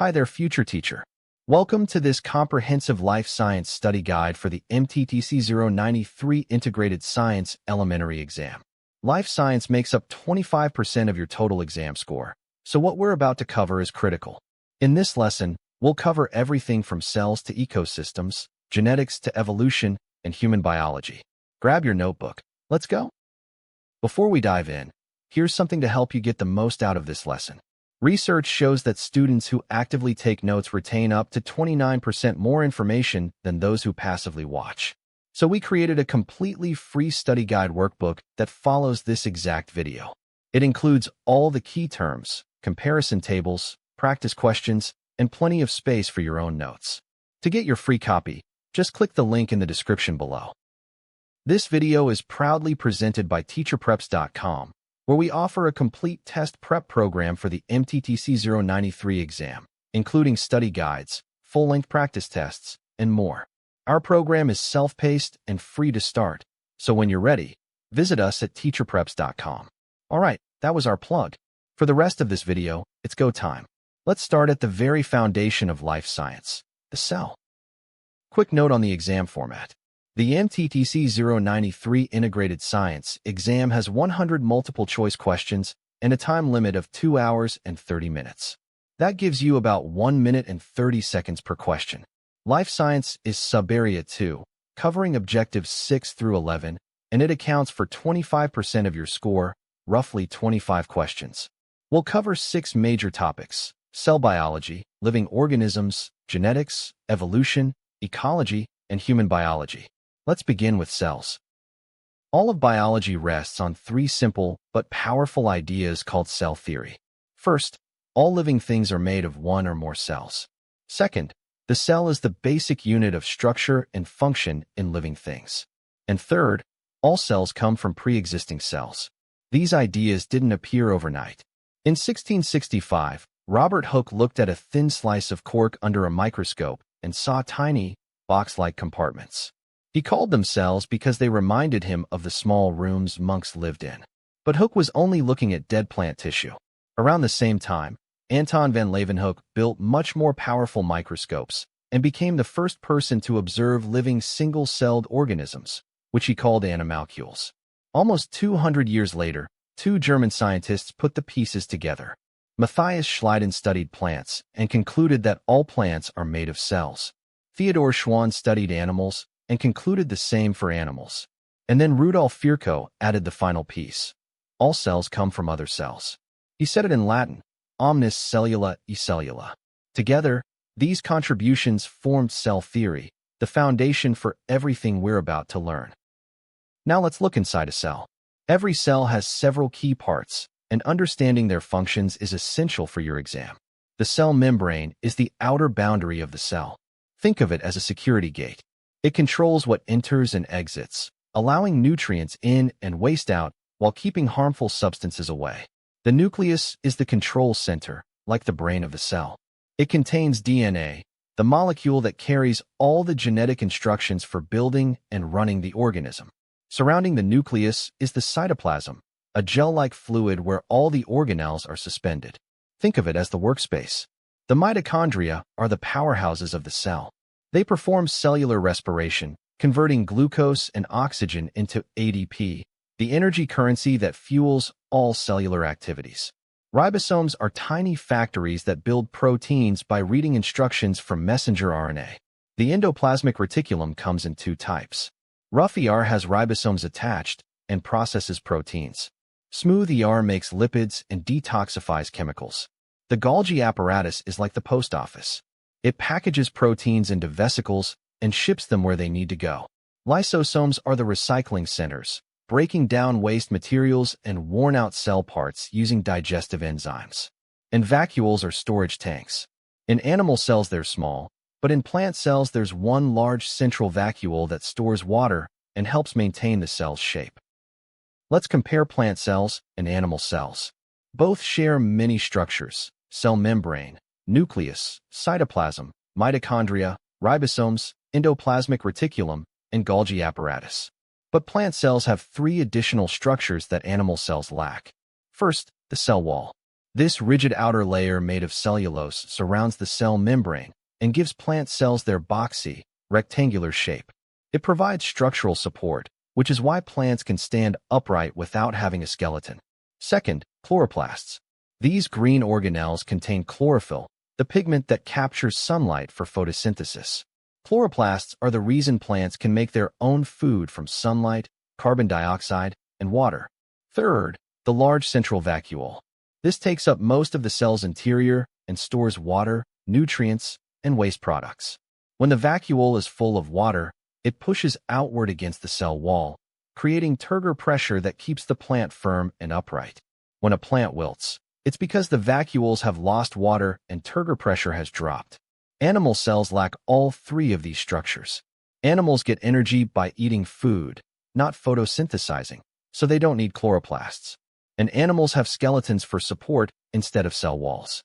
Hi there, future teacher. Welcome to this comprehensive life science study guide for the MTTC 093 Integrated Science Elementary Exam. Life science makes up 25% of your total exam score, so what we're about to cover is critical. In this lesson, we'll cover everything from cells to ecosystems, genetics to evolution, and human biology. Grab your notebook. Let's go. Before we dive in, here's something to help you get the most out of this lesson. Research shows that students who actively take notes retain up to 29% more information than those who passively watch. So we created a completely free study guide workbook that follows this exact video. It includes all the key terms, comparison tables, practice questions, and plenty of space for your own notes. To get your free copy, just click the link in the description below. This video is proudly presented by TeacherPreps.com, where we offer a complete test prep program for the MTTC 093 exam, including study guides, full-length practice tests, and more. Our program is self-paced and free to start, so when you're ready, visit us at TeacherPreps.com. Alright, that was our plug. For the rest of this video, it's go time. Let's start at the very foundation of life science, the cell. Quick note on the exam format. The MTTC 093 Integrated Science exam has 100 multiple-choice questions and a time limit of 2 hours and 30 minutes. That gives you about 1 minute and 30 seconds per question. Life science is Subarea II, covering objectives 6 through 11, and it accounts for 25% of your score, roughly 25 questions. We'll cover 6 major topics: cell biology, living organisms, genetics, evolution, ecology, and human biology. Let's begin with cells. All of biology rests on 3 simple but powerful ideas called cell theory. First, all living things are made of 1 or more cells. Second, the cell is the basic unit of structure and function in living things. And third, all cells come from pre-existing cells. These ideas didn't appear overnight. In 1665, Robert Hooke looked at a thin slice of cork under a microscope and saw tiny, box-like compartments. He called them cells because they reminded him of the small rooms monks lived in. But Hooke was only looking at dead plant tissue. Around the same time, Anton van Leeuwenhoek built much more powerful microscopes and became the first person to observe living single-celled organisms, which he called animalcules. Almost 200 years later, 2 German scientists put the pieces together. Matthias Schleiden studied plants and concluded that all plants are made of cells. Theodor Schwann studied animals and concluded the same for animals. And then Rudolf Virchow added the final piece: all cells come from other cells. He said it in Latin, omnis cellula e cellula. Together, these contributions formed cell theory, the foundation for everything we're about to learn. Now let's look inside a cell. Every cell has several key parts, and understanding their functions is essential for your exam. The cell membrane is the outer boundary of the cell. Think of it as a security gate. It controls what enters and exits, allowing nutrients in and waste out while keeping harmful substances away. The nucleus is the control center, like the brain of the cell. It contains DNA, the molecule that carries all the genetic instructions for building and running the organism. Surrounding the nucleus is the cytoplasm, a gel-like fluid where all the organelles are suspended. Think of it as the workspace. The mitochondria are the powerhouses of the cell. They perform cellular respiration, converting glucose and oxygen into ADP, the energy currency that fuels all cellular activities. Ribosomes are tiny factories that build proteins by reading instructions from messenger RNA. The endoplasmic reticulum comes in 2 types. Rough ER has ribosomes attached and processes proteins. Smooth ER makes lipids and detoxifies chemicals. The Golgi apparatus is like the post office. It packages proteins into vesicles and ships them where they need to go. Lysosomes are the recycling centers, breaking down waste materials and worn-out cell parts using digestive enzymes. And vacuoles are storage tanks. In animal cells they're small, but in plant cells there's one large central vacuole that stores water and helps maintain the cell's shape. Let's compare plant cells and animal cells. Both share many structures: cell membrane, nucleus, cytoplasm, mitochondria, ribosomes, endoplasmic reticulum, and Golgi apparatus. But plant cells have 3 additional structures that animal cells lack. First, the cell wall. This rigid outer layer made of cellulose surrounds the cell membrane and gives plant cells their boxy, rectangular shape. It provides structural support, which is why plants can stand upright without having a skeleton. Second, chloroplasts. These green organelles contain chlorophyll, the pigment that captures sunlight for photosynthesis. Chloroplasts are the reason plants can make their own food from sunlight, carbon dioxide, and water. Third, the large central vacuole. This takes up most of the cell's interior and stores water, nutrients, and waste products. When the vacuole is full of water, it pushes outward against the cell wall, creating turgor pressure that keeps the plant firm and upright. When a plant wilts, it's because the vacuoles have lost water and turgor pressure has dropped. Animal cells lack all three of these structures. Animals get energy by eating food, not photosynthesizing, so they don't need chloroplasts. And animals have skeletons for support instead of cell walls.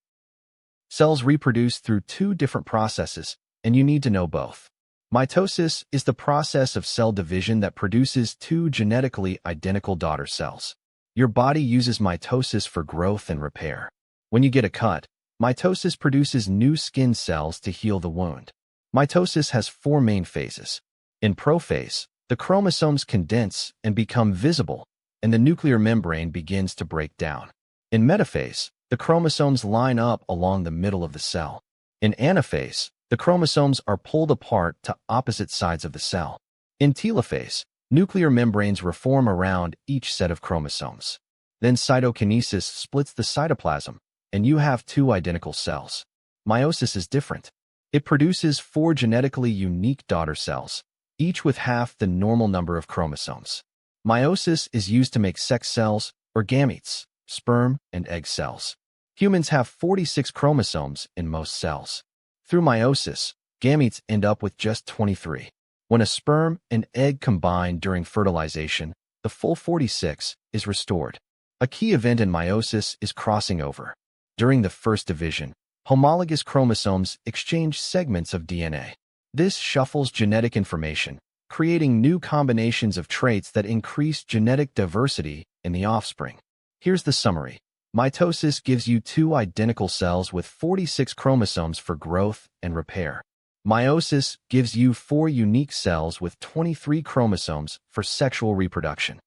Cells reproduce through two different processes, and you need to know both. Mitosis is the process of cell division that produces two genetically identical daughter cells. Your body uses mitosis for growth and repair. When you get a cut, mitosis produces new skin cells to heal the wound. Mitosis has four main phases. In prophase, the chromosomes condense and become visible, and the nuclear membrane begins to break down. In metaphase, the chromosomes line up along the middle of the cell. In anaphase, the chromosomes are pulled apart to opposite sides of the cell. In telophase, nuclear membranes reform around each set of chromosomes. Then cytokinesis splits the cytoplasm, and you have two identical cells. Meiosis is different. It produces four genetically unique daughter cells, each with half the normal number of chromosomes. Meiosis is used to make sex cells, or gametes, sperm and egg cells. Humans have 46 chromosomes in most cells. Through meiosis, gametes end up with just 23. When a sperm and egg combine during fertilization, the full 46 is restored. A key event in meiosis is crossing over. During the first division, homologous chromosomes exchange segments of DNA. This shuffles genetic information, creating new combinations of traits that increase genetic diversity in the offspring. Here's the summary. Mitosis gives you two identical cells with 46 chromosomes for growth and repair. Meiosis gives you four unique cells with 23 chromosomes for sexual reproduction.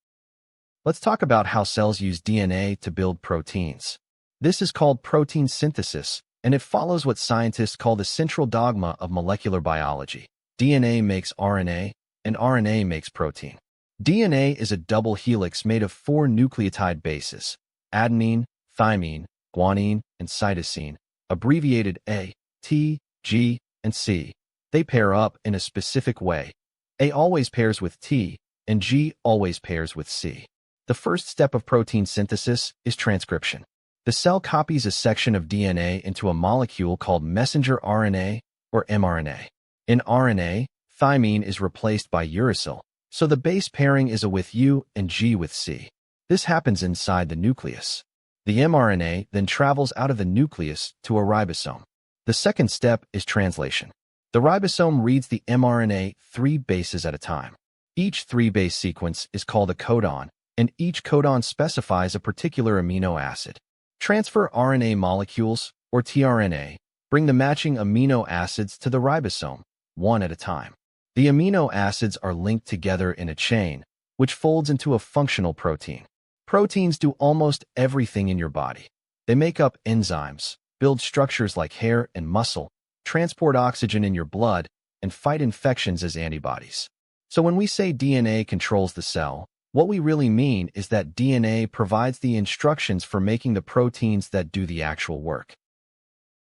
Let's talk about how cells use DNA to build proteins. This is called protein synthesis, and it follows what scientists call the central dogma of molecular biology. DNA makes RNA, and RNA makes protein. DNA is a double helix made of four nucleotide bases: adenine, thymine, guanine, and cytosine, abbreviated A, T, G, and C. They pair up in a specific way. A always pairs with T, and G always pairs with C. The first step of protein synthesis is transcription. The cell copies a section of DNA into a molecule called messenger RNA or mRNA. In RNA, thymine is replaced by uracil, so the base pairing is A with U and G with C. This happens inside the nucleus. The mRNA then travels out of the nucleus to a ribosome. The second step is translation. The ribosome reads the mRNA 3 bases at a time. Each 3-base sequence is called a codon, and each codon specifies a particular amino acid. Transfer RNA molecules, or tRNA, bring the matching amino acids to the ribosome, one at a time. The amino acids are linked together in a chain, which folds into a functional protein. Proteins do almost everything in your body. They make up enzymes, build structures like hair and muscle, transport oxygen in your blood, and fight infections as antibodies. So when we say DNA controls the cell, what we really mean is that DNA provides the instructions for making the proteins that do the actual work.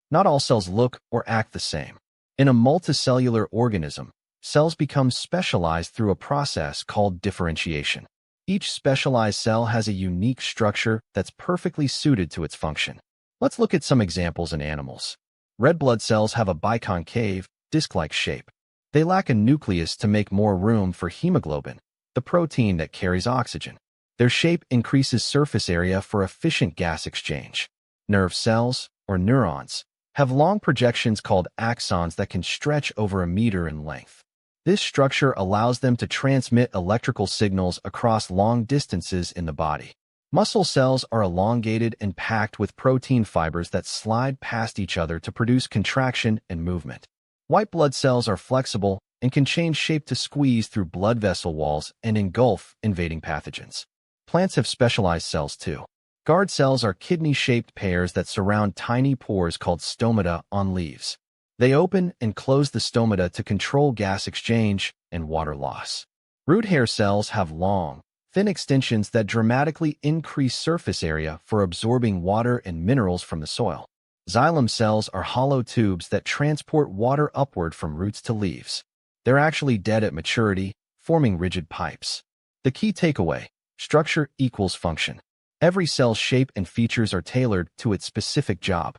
Not all cells look or act the same. In a multicellular organism, cells become specialized through a process called differentiation. Each specialized cell has a unique structure that's perfectly suited to its function. Let's look at some examples in animals. Red blood cells have a biconcave, disc-like shape. They lack a nucleus to make more room for hemoglobin, the protein that carries oxygen. Their shape increases surface area for efficient gas exchange. Nerve cells, or neurons, have long projections called axons that can stretch over a meter in length. This structure allows them to transmit electrical signals across long distances in the body. Muscle cells are elongated and packed with protein fibers that slide past each other to produce contraction and movement. White blood cells are flexible and can change shape to squeeze through blood vessel walls and engulf invading pathogens. Plants have specialized cells too. Guard cells are kidney-shaped pairs that surround tiny pores called stomata on leaves. They open and close the stomata to control gas exchange and water loss. Root hair cells have long, thin extensions that dramatically increase surface area for absorbing water and minerals from the soil. Xylem cells are hollow tubes that transport water upward from roots to leaves. They're actually dead at maturity, forming rigid pipes. The key takeaway: structure equals function. Every cell's shape and features are tailored to its specific job.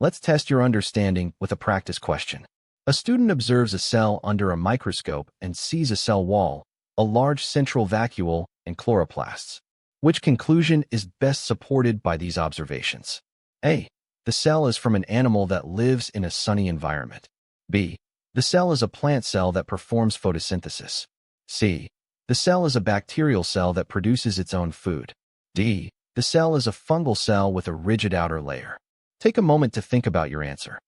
Let's test your understanding with a practice question. A student observes a cell under a microscope and sees a cell wall, a large central vacuole, and chloroplasts. Which conclusion is best supported by these observations? A. The cell is from an animal that lives in a sunny environment. B. The cell is a plant cell that performs photosynthesis. C. The cell is a bacterial cell that produces its own food. D. The cell is a fungal cell with a rigid outer layer. Take a moment to think about your answer.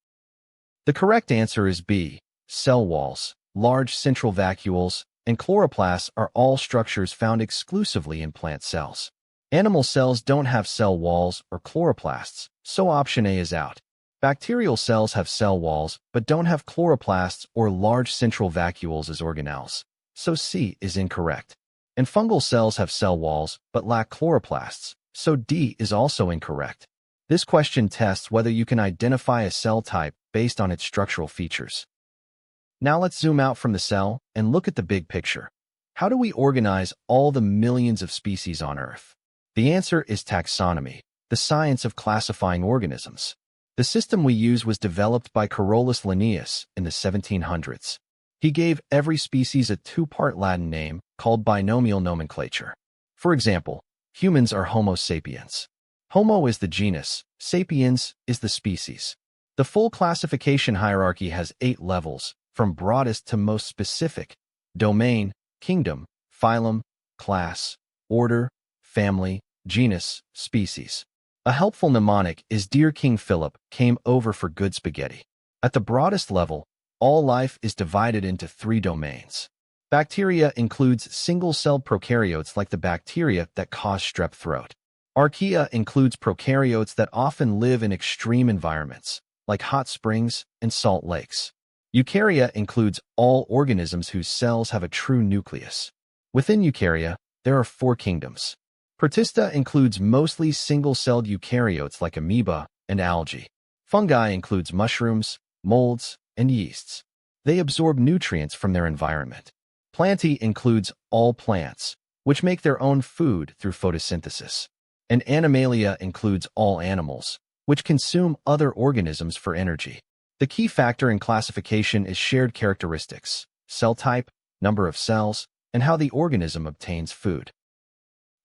The correct answer is B. Cell walls, large central vacuoles, and chloroplasts are all structures found exclusively in plant cells. Animal cells don't have cell walls or chloroplasts, so option A is out. Bacterial cells have cell walls but don't have chloroplasts or large central vacuoles as organelles, so C is incorrect. And fungal cells have cell walls but lack chloroplasts, so D is also incorrect. This question tests whether you can identify a cell type based on its structural features. Now let's zoom out from the cell and look at the big picture. How do we organize all the millions of species on Earth? The answer is taxonomy, the science of classifying organisms. The system we use was developed by Carolus Linnaeus in the 1700s. He gave every species a two-part Latin name called binomial nomenclature. For example, humans are Homo sapiens. Homo is the genus, sapiens is the species. The full classification hierarchy has 8 levels, from broadest to most specific: domain, kingdom, phylum, class, order, family, genus, species. A helpful mnemonic is "Dear King Philip came over for good spaghetti." At the broadest level, all life is divided into 3 domains. Bacteria includes single-celled prokaryotes like the bacteria that cause strep throat. Archaea includes prokaryotes that often live in extreme environments, like hot springs and salt lakes. Eukarya includes all organisms whose cells have a true nucleus. Within eukarya, there are 4 kingdoms. Protista includes mostly single-celled eukaryotes like amoeba and algae. Fungi includes mushrooms, molds, and yeasts. They absorb nutrients from their environment. Plantae includes all plants, which make their own food through photosynthesis. And Animalia includes all animals, which consume other organisms for energy. The key factor in classification is shared characteristics: cell type, number of cells, and how the organism obtains food.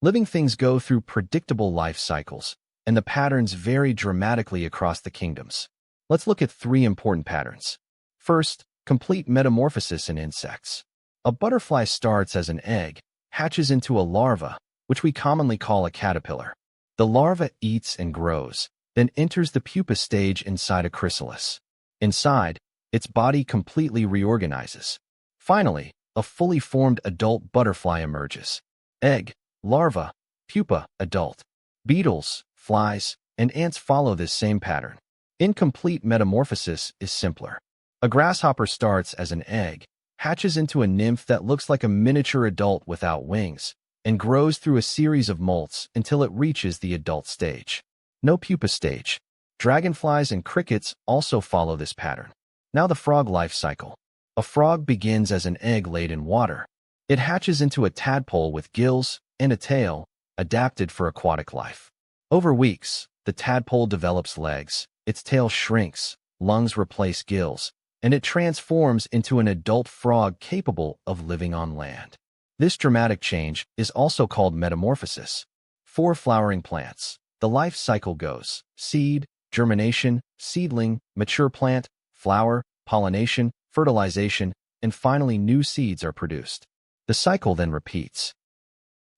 Living things go through predictable life cycles, and the patterns vary dramatically across the kingdoms. Let's look at 3 important patterns. First, complete metamorphosis in insects. A butterfly starts as an egg, hatches into a larva, which we commonly call a caterpillar. The larva eats and grows, then enters the pupa stage inside a chrysalis. Inside, its body completely reorganizes. Finally, a fully formed adult butterfly emerges. Egg, larva, pupa, adult. Beetles, flies, and ants follow this same pattern. Incomplete metamorphosis is simpler. A grasshopper starts as an egg, hatches into a nymph that looks like a miniature adult without wings, and grows through a series of molts until it reaches the adult stage. No pupa stage. Dragonflies and crickets also follow this pattern. Now the frog life cycle. A frog begins as an egg laid in water. It hatches into a tadpole with gills and a tail, adapted for aquatic life. Over weeks, the tadpole develops legs, its tail shrinks, lungs replace gills, and it transforms into an adult frog capable of living on land. This dramatic change is also called metamorphosis. For flowering plants, the life cycle goes: seed, germination, seedling, mature plant, flower, pollination, fertilization, and finally new seeds are produced. The cycle then repeats.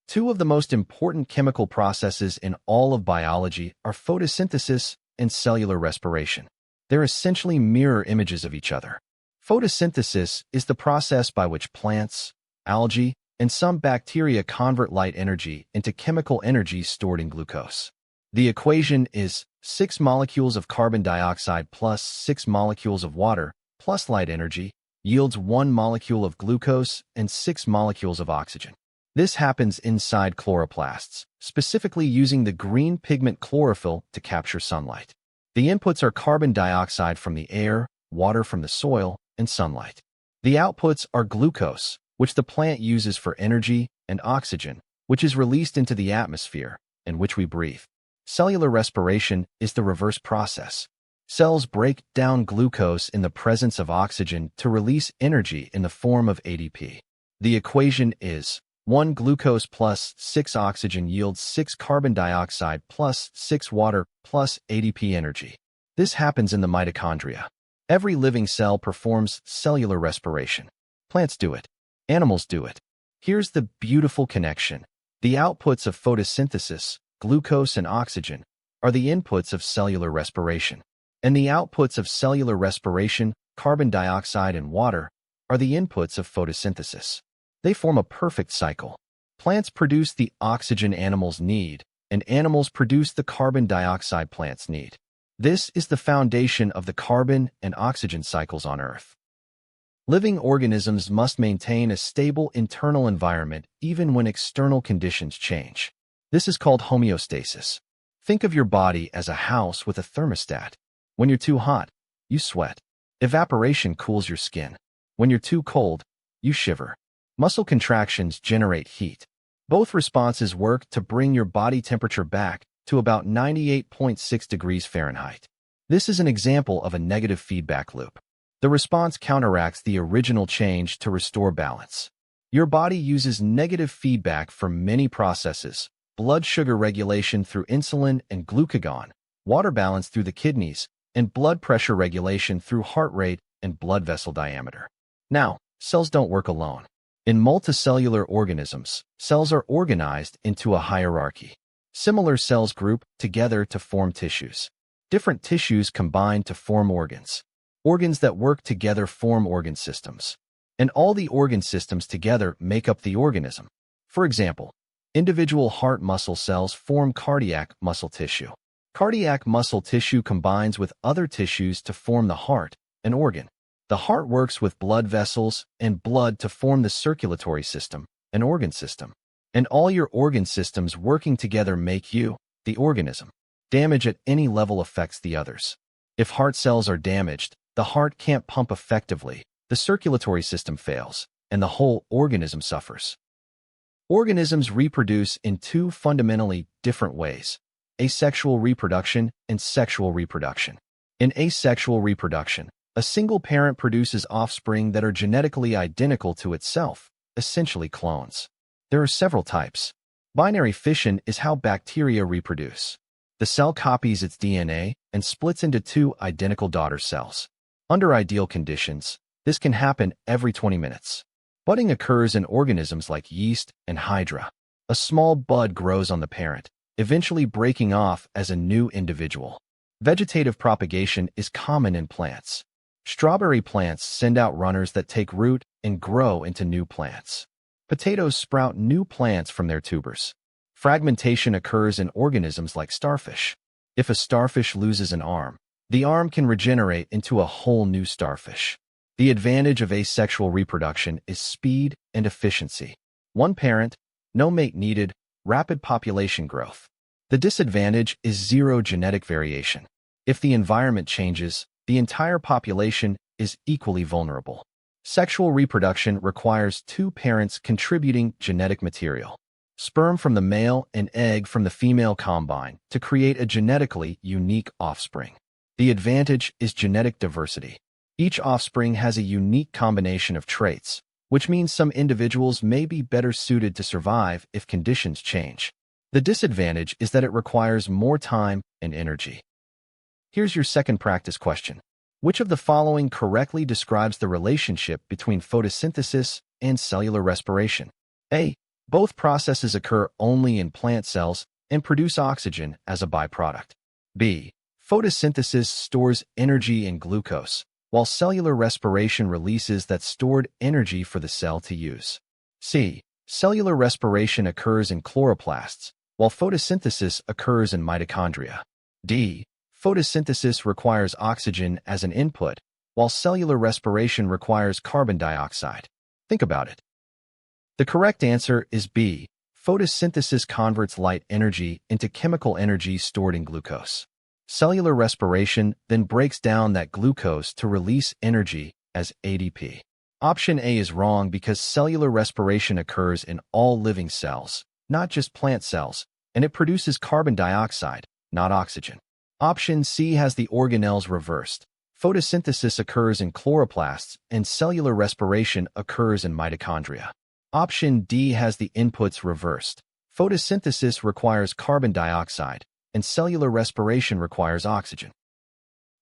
Two of the most important chemical processes in all of biology are photosynthesis and cellular respiration. They're essentially mirror images of each other. Photosynthesis is the process by which plants, algae, and some bacteria convert light energy into chemical energy stored in glucose. The equation is 6 molecules of carbon dioxide plus 6 molecules of water plus light energy yields 1 molecule of glucose and 6 molecules of oxygen. This happens inside chloroplasts, specifically using the green pigment chlorophyll to capture sunlight. The inputs are carbon dioxide from the air, water from the soil, and sunlight. The outputs are glucose, which the plant uses for energy, and oxygen, which is released into the atmosphere, and which we breathe. Cellular respiration is the reverse process. Cells break down glucose in the presence of oxygen to release energy in the form of ADP. The equation is 1 glucose plus 6 oxygen yields 6 carbon dioxide plus 6 water plus ADP energy. This happens in the mitochondria. Every living cell performs cellular respiration. Plants do it. Animals do it. Here's the beautiful connection. The outputs of photosynthesis, glucose and oxygen, are the inputs of cellular respiration. And the outputs of cellular respiration, carbon dioxide and water, are the inputs of photosynthesis. They form a perfect cycle. Plants produce the oxygen animals need, and animals produce the carbon dioxide plants need. This is the foundation of the carbon and oxygen cycles on Earth. Living organisms must maintain a stable internal environment even when external conditions change. This is called homeostasis. Think of your body as a house with a thermostat. When you're too hot, you sweat. Evaporation cools your skin. When you're too cold, you shiver. Muscle contractions generate heat. Both responses work to bring your body temperature back to about 98.6 degrees Fahrenheit. This is an example of a negative feedback loop. The response counteracts the original change to restore balance. Your body uses negative feedback for many processes: blood sugar regulation through insulin and glucagon, water balance through the kidneys, and blood pressure regulation through heart rate and blood vessel diameter. Now, cells don't work alone. In multicellular organisms, cells are organized into a hierarchy. Similar cells group together to form tissues. Different tissues combine to form organs. Organs that work together form organ systems. And all the organ systems together make up the organism. For example, individual heart muscle cells form cardiac muscle tissue. Cardiac muscle tissue combines with other tissues to form the heart, an organ. The heart works with blood vessels and blood to form the circulatory system, an organ system. And all your organ systems working together make you, the organism. Damage at any level affects the others. If heart cells are damaged, the heart can't pump effectively, the circulatory system fails, and the whole organism suffers. Organisms reproduce in two fundamentally different ways: asexual reproduction and sexual reproduction. In asexual reproduction, a single parent produces offspring that are genetically identical to itself, essentially clones. There are several types. Binary fission is how bacteria reproduce. The cell copies its DNA and splits into two identical daughter cells. Under ideal conditions, this can happen every 20 minutes. Budding occurs in organisms like yeast and hydra. A small bud grows on the parent, eventually breaking off as a new individual. Vegetative propagation is common in plants. Strawberry plants send out runners that take root and grow into new plants. Potatoes sprout new plants from their tubers. Fragmentation occurs in organisms like starfish. If a starfish loses an arm, the arm can regenerate into a whole new starfish. The advantage of asexual reproduction is speed and efficiency. One parent, no mate needed, rapid population growth. The disadvantage is zero genetic variation. If the environment changes, the entire population is equally vulnerable. Sexual reproduction requires two parents contributing genetic material. Sperm from the male and egg from the female combine to create a genetically unique offspring. The advantage is genetic diversity. Each offspring has a unique combination of traits, which means some individuals may be better suited to survive if conditions change. The disadvantage is that it requires more time and energy. Here's your second practice question. Which of the following correctly describes the relationship between photosynthesis and cellular respiration? A. Both processes occur only in plant cells and produce oxygen as a byproduct. B. Photosynthesis stores energy in glucose, while cellular respiration releases that stored energy for the cell to use. C. Cellular respiration occurs in chloroplasts, while photosynthesis occurs in mitochondria. D. Photosynthesis requires oxygen as an input, while cellular respiration requires carbon dioxide. Think about it. The correct answer is B. Photosynthesis converts light energy into chemical energy stored in glucose. Cellular respiration then breaks down that glucose to release energy as ADP. Option A is wrong because cellular respiration occurs in all living cells, not just plant cells, and it produces carbon dioxide, not oxygen. Option C has the organelles reversed. Photosynthesis occurs in chloroplasts and cellular respiration occurs in mitochondria. Option D has the inputs reversed. Photosynthesis requires carbon dioxide, and cellular respiration requires oxygen.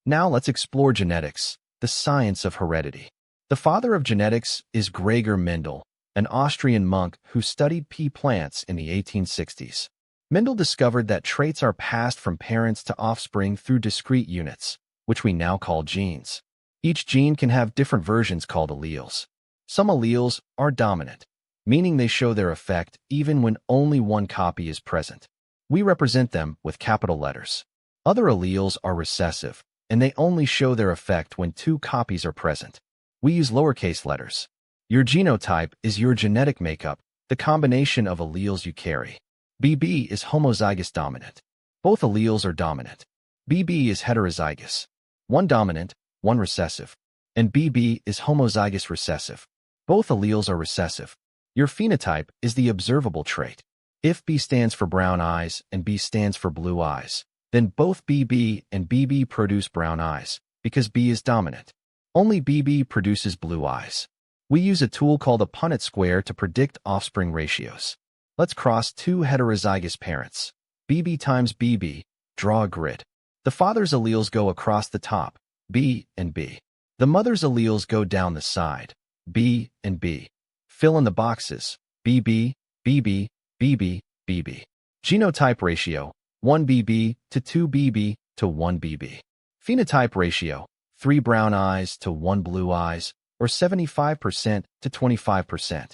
Now let's explore genetics, the science of heredity. The father of genetics is Gregor Mendel, an Austrian monk who studied pea plants in the 1860s. Mendel discovered that traits are passed from parents to offspring through discrete units, which we now call genes. Each gene can have different versions called alleles. Some alleles are dominant, meaning they show their effect even when only one copy is present. We represent them with capital letters. Other alleles are recessive, and they only show their effect when two copies are present. We use lowercase letters. Your genotype is your genetic makeup, the combination of alleles you carry. BB is homozygous dominant. Both alleles are dominant. BB is heterozygous. One dominant, one recessive. And BB is homozygous recessive. Both alleles are recessive. Your phenotype is the observable trait. If B stands for brown eyes and B stands for blue eyes, then both BB and BB produce brown eyes, because B is dominant. Only BB produces blue eyes. We use a tool called a Punnett square to predict offspring ratios. Let's cross two heterozygous parents. BB times BB, draw a grid. The father's alleles go across the top, B and B. The mother's alleles go down the side, B and B. Fill in the boxes, BB, BB, BB, BB. Genotype ratio, 1 BB to 2 BB to 1 BB. Phenotype ratio, 3 brown eyes to 1 blue eyes, or 75% to 25%.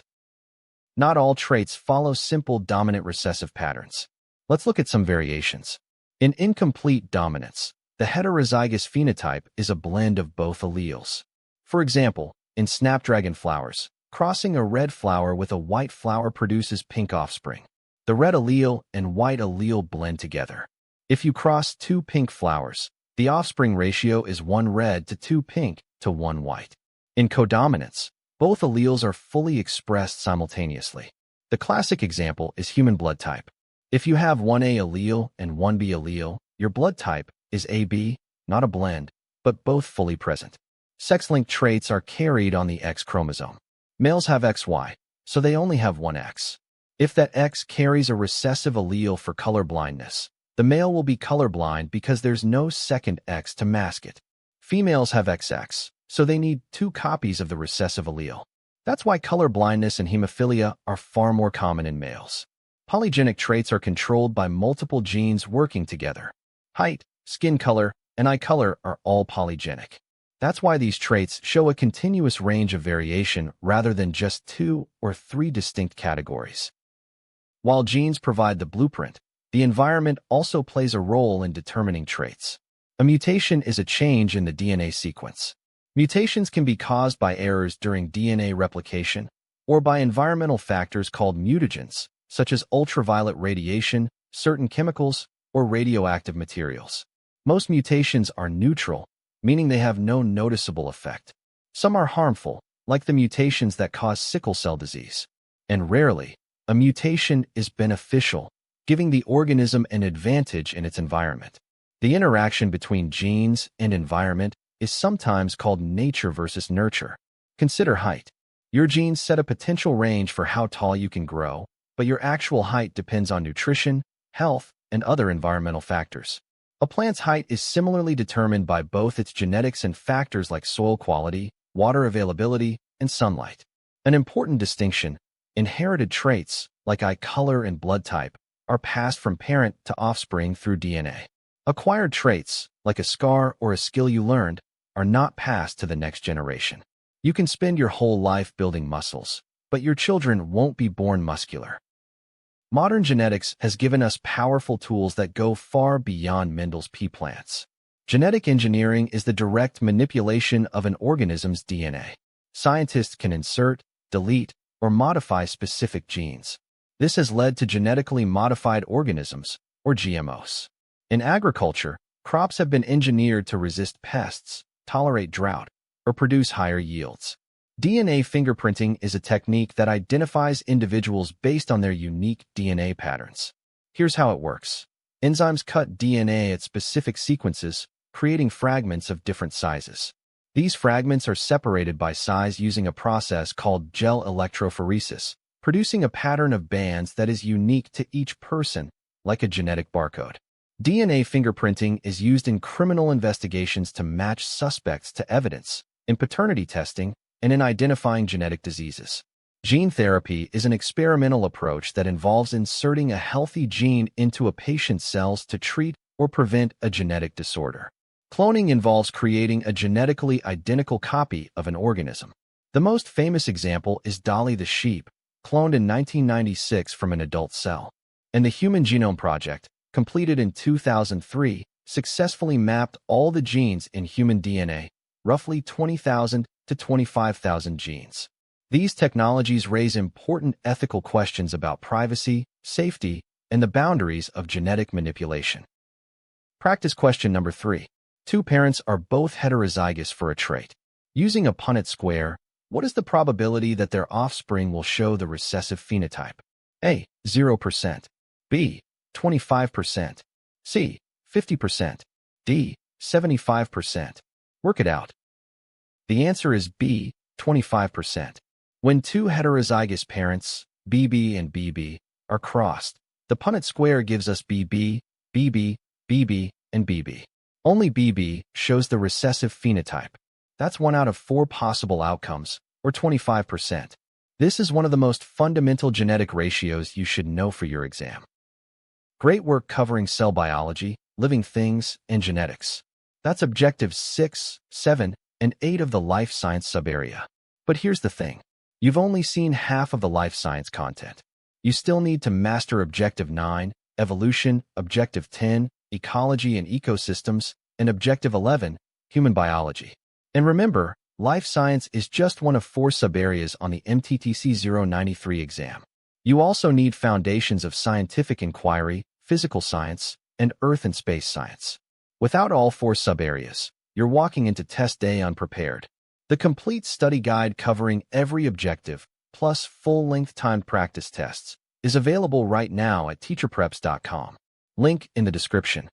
Not all traits follow simple dominant recessive patterns. Let's look at some variations. In incomplete dominance, the heterozygous phenotype is a blend of both alleles. For example, in snapdragon flowers, crossing a red flower with a white flower produces pink offspring. The red allele and white allele blend together. If you cross two pink flowers, the offspring ratio is 1 red to 2 pink to 1 white. In codominance, both alleles are fully expressed simultaneously. The classic example is human blood type. If you have 1A allele and 1B allele, your blood type is AB, not a blend, but both fully present. Sex-linked traits are carried on the X chromosome. Males have XY, so they only have one X. If that X carries a recessive allele for color blindness, the male will be colorblind because there's no second X to mask it. Females have XX, so they need 2 copies of the recessive allele. That's why color blindness and hemophilia are far more common in males. Polygenic traits are controlled by multiple genes working together. Height, skin color, and eye color are all polygenic. That's why these traits show a continuous range of variation rather than just 2 or 3 distinct categories. While genes provide the blueprint, the environment also plays a role in determining traits. A mutation is a change in the DNA sequence. Mutations can be caused by errors during DNA replication or by environmental factors called mutagens, such as ultraviolet radiation, certain chemicals, or radioactive materials. Most mutations are neutral, meaning they have no noticeable effect. Some are harmful, like the mutations that cause sickle cell disease. And rarely, a mutation is beneficial, giving the organism an advantage in its environment. The interaction between genes and environment is sometimes called nature versus nurture. Consider height. Your genes set a potential range for how tall you can grow, but your actual height depends on nutrition, health, and other environmental factors. A plant's height is similarly determined by both its genetics and factors like soil quality, water availability, and sunlight. An important distinction: inherited traits, like eye color and blood type, are passed from parent to offspring through DNA. Acquired traits, like a scar or a skill you learned, are not passed to the next generation. You can spend your whole life building muscles, but your children won't be born muscular. Modern genetics has given us powerful tools that go far beyond Mendel's pea plants. Genetic engineering is the direct manipulation of an organism's DNA. Scientists can insert, delete, or modify specific genes. This has led to genetically modified organisms, or GMOs. In agriculture, crops have been engineered to resist pests, tolerate drought, or produce higher yields. DNA fingerprinting is a technique that identifies individuals based on their unique DNA patterns. Here's how it works. Enzymes cut DNA at specific sequences, creating fragments of different sizes. These fragments are separated by size using a process called gel electrophoresis, producing a pattern of bands that is unique to each person, like a genetic barcode. DNA fingerprinting is used in criminal investigations to match suspects to evidence, in paternity testing, and in identifying genetic diseases. Gene therapy is an experimental approach that involves inserting a healthy gene into a patient's cells to treat or prevent a genetic disorder. Cloning involves creating a genetically identical copy of an organism. The most famous example is Dolly the sheep, cloned in 1996 from an adult cell. And the Human Genome Project, completed in 2003, successfully mapped all the genes in human DNA, roughly 20,000 to 25,000 genes. These technologies raise important ethical questions about privacy, safety, and the boundaries of genetic manipulation. Practice question number 3. Two parents are both heterozygous for a trait. Using a Punnett square, what is the probability that their offspring will show the recessive phenotype? A. 0%. B. 25%. C. 50%. D. 75%. Work it out. The answer is B. 25%. When two heterozygous parents, BB and BB, are crossed, the Punnett square gives us BB, BB, BB, and BB. Only BB shows the recessive phenotype. That's 1 out of 4 possible outcomes, or 25%. This is one of the most fundamental genetic ratios you should know for your exam. Great work covering cell biology, living things, and genetics. That's objectives 6, 7, and 8 of the life science sub-area. But here's the thing. You've only seen half of the life science content. You still need to master Objective 9, Evolution, Objective 10, Ecology and Ecosystems, and Objective 11, Human Biology. And remember, life science is just one of 4 sub-areas on the MTTC 093 exam. You also need foundations of scientific inquiry, physical science, and earth and space science. Without all 4 sub-areas, you're walking into test day unprepared. The complete study guide covering every objective, plus full-length timed practice tests, is available right now at TeacherPreps.com. Link in the description.